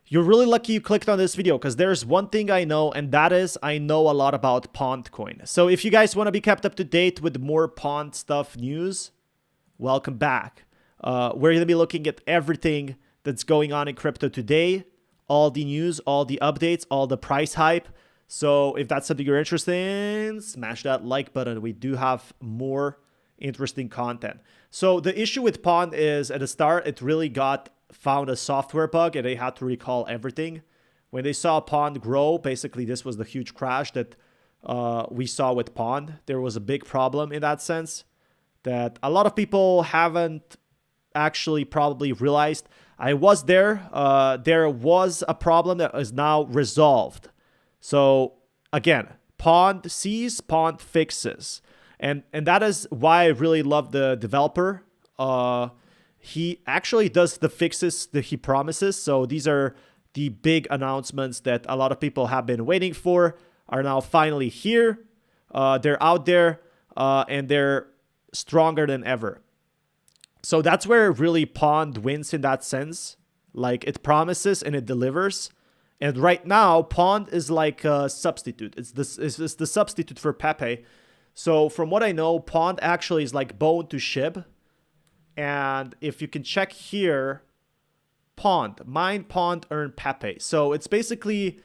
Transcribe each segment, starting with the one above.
You're really lucky you clicked on this video because there's one thing I know, and that is I know a lot about Pond coin. So if you guys want to be kept up to date with more Pond stuff news, welcome back. We're going to be looking at everything that's going on in crypto today, all the news, all the updates, all the price hype. So if that's something you're interested in, smash that like button. We do have more interesting content. So the issue with Pond is at the start, it really found a software bug and they had to recall everything. When they saw Pond grow, basically this was the huge crash that we saw with Pond. There was a big problem in that sense that a lot of people haven't actually probably realized. I was there. There was a problem that is now resolved. So again, Pond sees, Pond fixes. And that is why I really love the developer. He actually does the fixes that he promises. So these are the big announcements that a lot of people have been waiting for, are now finally here. They're out there and they're stronger than ever. So that's where really Pond wins in that sense. Like it promises and it delivers. And right now, Pond is like a substitute. It's the substitute for PEPE. So from what I know, Pond actually is like bone to SHIB. And if you can check here, Pond, mine Pond, earn PEPE. So it's basically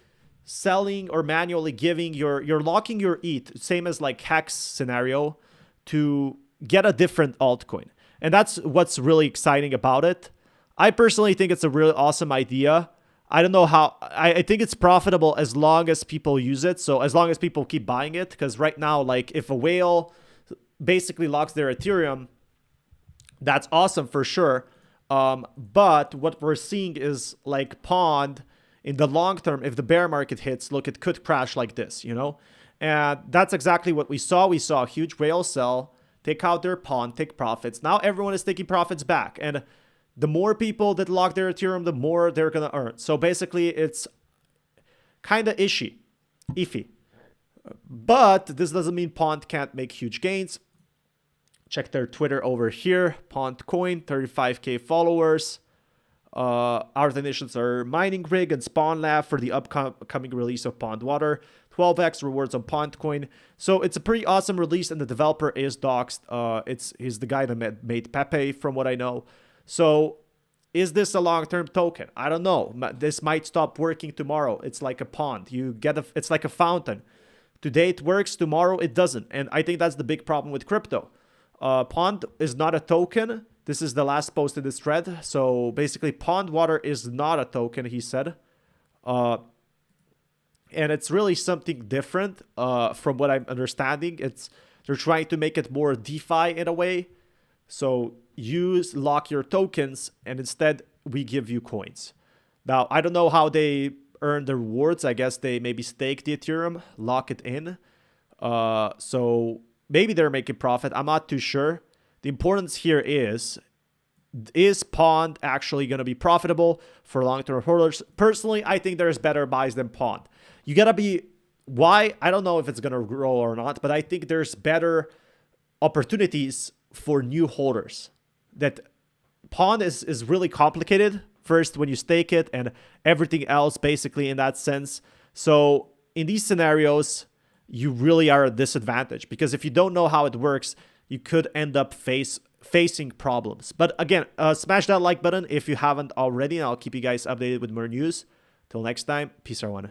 selling or manually giving you're locking your ETH, same as like Hex scenario, to get a different altcoin. And that's what's really exciting about it. I personally think it's a really awesome idea. I don't know how, I think it's profitable as long as people use it. So as long as people keep buying it, because right now, like if a whale basically locks their Ethereum, that's awesome for sure. But what we're seeing is like Pond in the long term, if the bear market hits, look, it could crash like this, you know? And that's exactly what we saw. We saw a huge whale sell, take out their Pond, take profits. Now everyone is taking profits back. And the more people that lock their Ethereum, the more they're going to earn. So basically, it's kind of iffy. But this doesn't mean Pond can't make huge gains. Check their Twitter over here. Pond Coin, 35K followers. Our donations are Mining Rig and Spawn Lab for the upcoming release of Pond Water. 12x rewards on Pond Coin. So it's a pretty awesome release, and the developer is doxed. He's the guy that made PEPE, from what I know. So is this a long-term token? I don't know. This might stop working tomorrow. It's like a pond. It's like a fountain. Today it works, tomorrow it doesn't. And I think that's the big problem with crypto. Pond is not a token. This is the last post in this thread. So basically Pond Water is not a token, he said. And it's really something different from what I'm understanding. They're trying to make it more DeFi in a way. So lock your tokens, and instead we give you coins. Now, I don't know how they earn the rewards. I guess they maybe stake the Ethereum, lock it in. So maybe they're making profit. I'm not too sure. The importance here is Pond actually going to be profitable for long-term holders? Personally, I think there's better buys than Pond. You got to be... Why? I don't know if it's going to grow or not, but I think there's better opportunities for new holders. That Pond is really complicated. First, when you stake it, and everything else basically in that sense. So in these scenarios, you really are at a disadvantage, because if you don't know how it works, you could end up facing problems. But again, smash that like button if you haven't already, and I'll keep you guys updated with more news. Till next time, peace everyone.